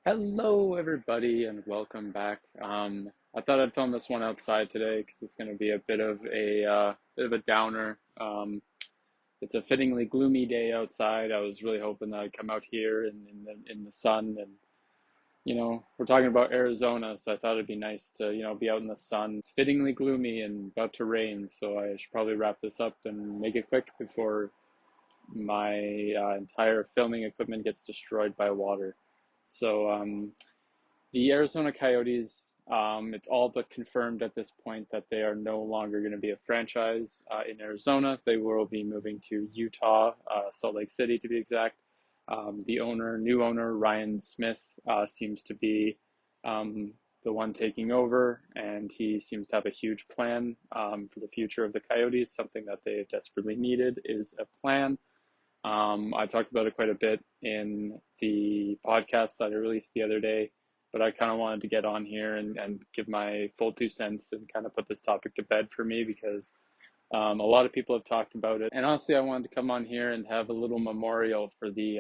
Hello, everybody, and welcome back. I thought I'd film this one outside today because it's going to be a bit of a downer. It's a fittingly gloomy day outside. I was really hoping that I'd come out here in the sun, and we're talking about Arizona, so I thought it'd be nice to be out in the sun. It's fittingly gloomy and about to rain, so I should probably wrap this up and make it quick before my entire filming equipment gets destroyed by water. So. The Arizona Coyotes, it's all but confirmed at this point that they are no longer going to be a franchise in Arizona. They will be moving to Utah, Salt Lake City to be exact. New owner, Ryan Smith, seems to be the one taking over, and he seems to have a huge plan for the future of the Coyotes. Something that they desperately needed is a plan. I talked about it quite a bit in the podcast that I released the other day, but I kind of wanted to get on here and give my full 2 cents and kind of put this topic to bed for me because a lot of people have talked about it. And honestly, I wanted to come on here and have a little memorial for the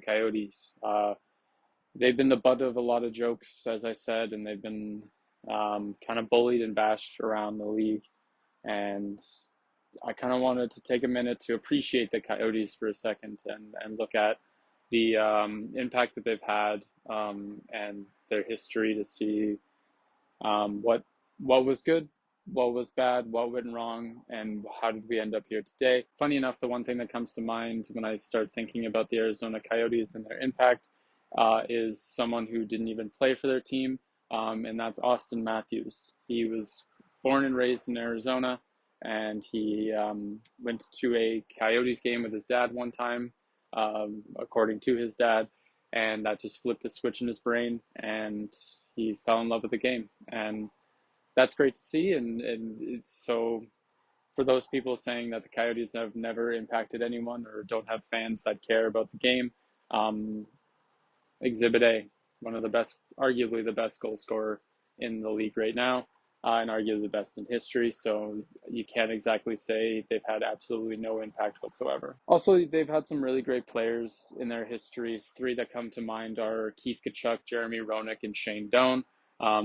Coyotes. They've been the butt of a lot of jokes, as I said, and they've been kind of bullied and bashed around the league. And I kind of wanted to take a minute to appreciate the Coyotes for a second and look at the impact that they've had and their history to see what was good, what was bad, what went wrong, and how did we end up here today. Funny enough, the one thing that comes to mind when I start thinking about the Arizona Coyotes and their impact is someone who didn't even play for their team, and that's Austin Matthews. He was born and raised in Arizona, and he went to a Coyotes game with his dad one time, according to his dad, and that just flipped a switch in his brain, and he fell in love with the game, and that's great to see. And it's so for those people saying that the Coyotes have never impacted anyone or don't have fans that care about the game, um, Exhibit A, one of the best, arguably the best goal scorer in the league right now, and arguably the best in history. So you can't exactly say they've had absolutely no impact whatsoever. Also, they've had some really great players in their histories. Three that come to mind are Keith Tkachuk, Jeremy Roenick, and Shane Doan.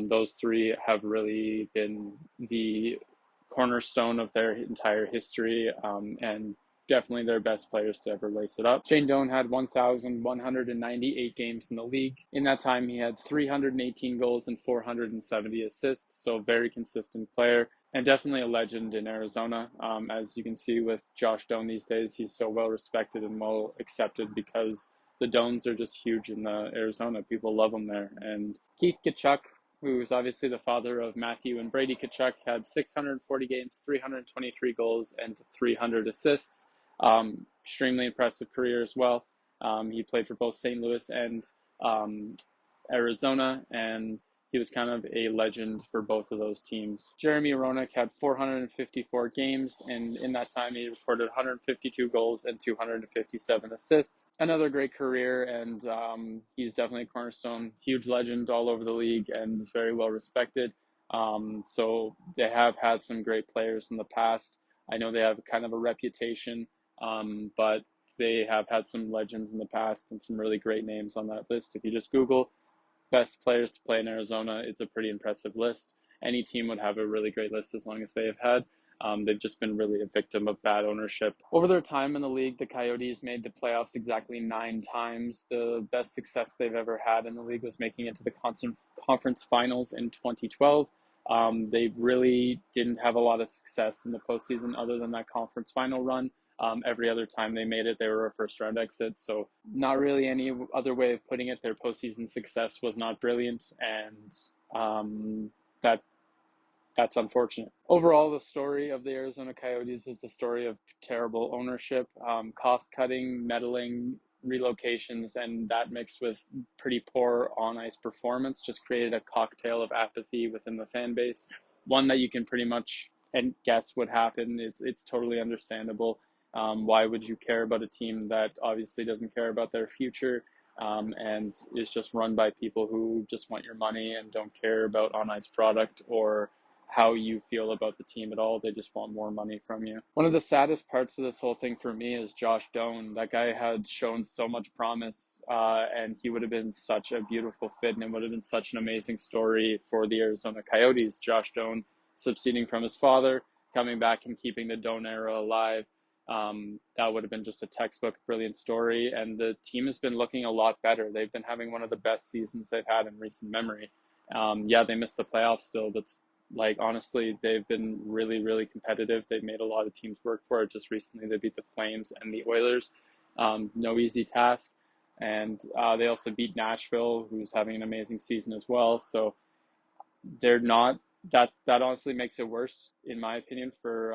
Those three have really been the cornerstone of their entire history, and definitely their best players to ever lace it up. Shane Doan had 1,198 games in the league. In that time, he had 318 goals and 470 assists, so a very consistent player and definitely a legend in Arizona. As you can see with Josh Doan these days, he's so well respected and well accepted because the Doans are just huge in Arizona. People love them there. And Keith Tkachuk, who's obviously the father of Matthew and Brady Tkachuk, had 640 games, 323 goals, and 300 assists. Extremely impressive career as well. He played for both St. Louis and Arizona, and he was kind of a legend for both of those teams. Jeremy Roenick had 454 games, and in that time he recorded 152 goals and 257 assists. Another great career, and he's definitely a cornerstone, huge legend all over the league, and very well respected. So they have had some great players in the past. I know they have kind of a reputation, but they have had some legends in the past and some really great names on that list. If you just Google best players to play in Arizona, it's a pretty impressive list. Any team would have a really great list as long as they have had. They've just been really a victim of bad ownership. Over their time in the league, the Coyotes made the playoffs exactly 9 times. The best success they've ever had in the league was making it to the conference finals in 2012. They really didn't have a lot of success in the postseason other than that conference final run. Every other time they made it, they were a first round exit. So not really any other way of putting it. Their postseason success was not brilliant, and that's unfortunate. Overall, the story of the Arizona Coyotes is the story of terrible ownership, cost cutting, meddling, relocations, and that mixed with pretty poor on ice performance just created a cocktail of apathy within the fan base. One that you can pretty much guess what happened. It's totally understandable. Why would you care about a team that obviously doesn't care about their future, and is just run by people who just want your money and don't care about on ice product or how you feel about the team at all. They just want more money from you. One of the saddest parts of this whole thing for me is Josh Doan. That guy had shown so much promise, and he would have been such a beautiful fit, and it would have been such an amazing story for the Arizona Coyotes. Josh Doan succeeding from his father, coming back and keeping the Doan era alive. That would have been just a textbook brilliant story, and the team has been looking a lot better. They've been having one of the best seasons they've had in recent memory. Yeah, they missed the playoffs still, but like honestly, they've been really, really competitive. They've made a lot of teams work for it. Just recently, they beat the Flames and the Oilers. No easy task, and they also beat Nashville, who's having an amazing season as well. So they're not. That honestly makes it worse, in my opinion, for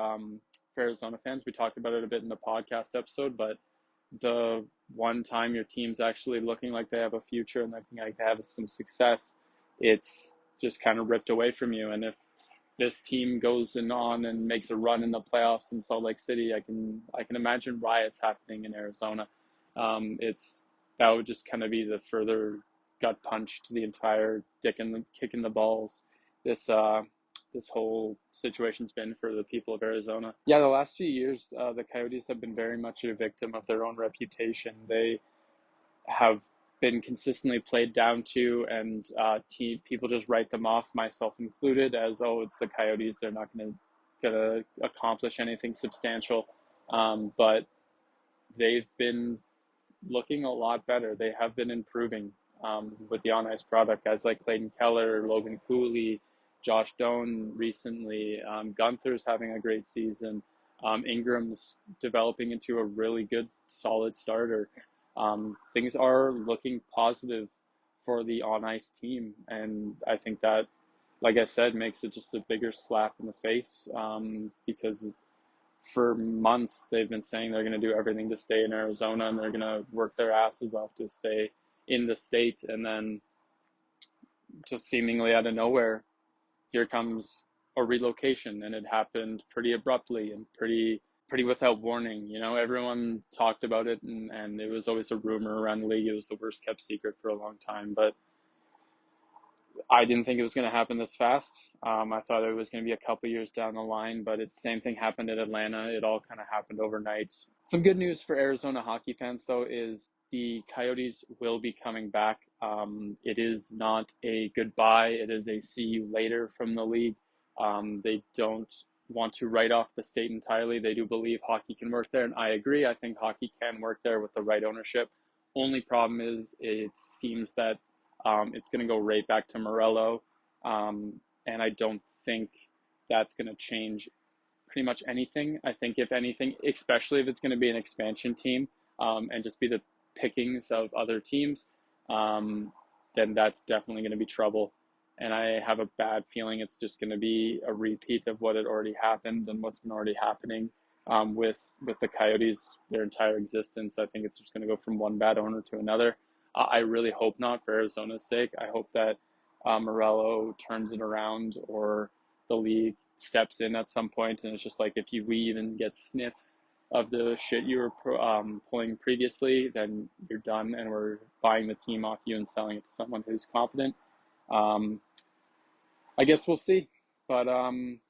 Arizona fans. We talked about it a bit in the podcast episode, but the one time your team's actually looking like they have a future and looking like they have some success, it's just kind of ripped away from you. And if this team goes on and makes a run in the playoffs in Salt Lake City, I can imagine riots happening in Arizona. It's that would just kind of be the further gut punch to the entire kick in the balls. This whole situation's been for the people of Arizona. Yeah, the last few years, the Coyotes have been very much a victim of their own reputation. They have been consistently played down to, and people just write them off, myself included, as, oh, it's the Coyotes, they're not gonna accomplish anything substantial. But they've been looking a lot better. They have been improving with the on ice product. Guys like Clayton Keller, Logan Cooley, Josh Doan recently. Gunther's having a great season. Ingram's developing into a really good, solid starter. Things are looking positive for the on ice team, and I think that, like I said, makes it just a bigger slap in the face because for months they've been saying they're going to do everything to stay in Arizona and they're going to work their asses off to stay in the state, and then just seemingly out of nowhere here comes a relocation, and it happened pretty abruptly and pretty without warning. You know, everyone talked about it, and it was always a rumor around the league. It was the worst kept secret for a long time, but I didn't think it was going to happen this fast. I thought it was going to be a couple years down the line, but it's same thing happened in Atlanta. It all kind of happened overnight. Some good news for Arizona hockey fans, though, is the Coyotes will be coming back. It is not a goodbye. It is a see you later from the league. They don't want to write off the state entirely. They do believe hockey can work there, and I agree. I think hockey can work there with the right ownership. Only problem is it seems that it's going to go right back to Morello, and I don't think that's going to change pretty much anything. I think if anything, especially if it's going to be an expansion team and just be the pickings of other teams, then that's definitely going to be trouble. And I have a bad feeling it's just going to be a repeat of what had already happened and what's been already happening with the Coyotes their entire existence. I think it's just going to go from one bad owner to another. I really hope not, for Arizona's sake. I hope that Morello turns it around, or the league steps in at some point, and it's just like, if we even get sniffs of the shit you were pulling previously, then you're done, and we're buying the team off you and selling it to someone who's competent. I guess we'll see, but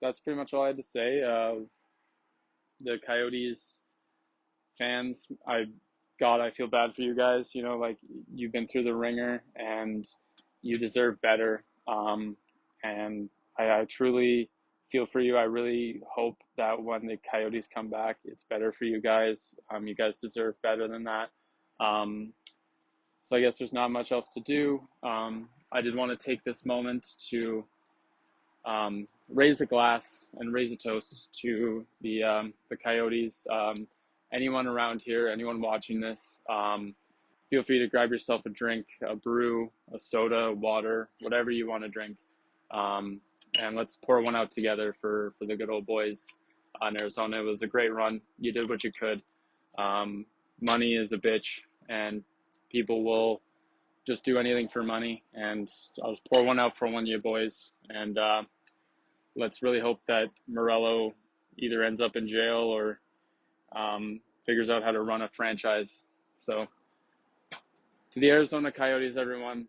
that's pretty much all I had to say. The Coyotes fans, I feel bad for you guys. You know, like, you've been through the ringer and you deserve better. And I truly feel for you. I really hope that when the Coyotes come back, it's better for you guys. You guys deserve better than that. So I guess there's not much else to do. I did want to take this moment to raise a glass and raise a toast to the Coyotes. Anyone around here, anyone watching this, feel free to grab yourself a drink, a brew, a soda, water, whatever you want to drink. And let's pour one out together for the good old boys in Arizona. It was a great run. You did what you could. Money is a bitch, and people will just do anything for money. And I'll just pour one out for one of you boys. And let's really hope that Morello either ends up in jail or figures out how to run a franchise. So, to the Arizona Coyotes, everyone,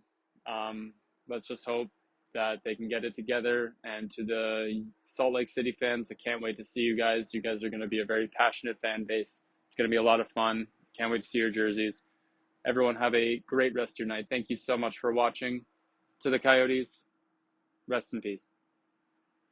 let's just hope that they can get it together. And to the Salt Lake City fans, I can't wait to see you guys. You guys are going to be a very passionate fan base. It's going to be a lot of fun. Can't wait to see your jerseys. Everyone have a great rest of your night. Thank you so much for watching. To the Coyotes, rest in peace.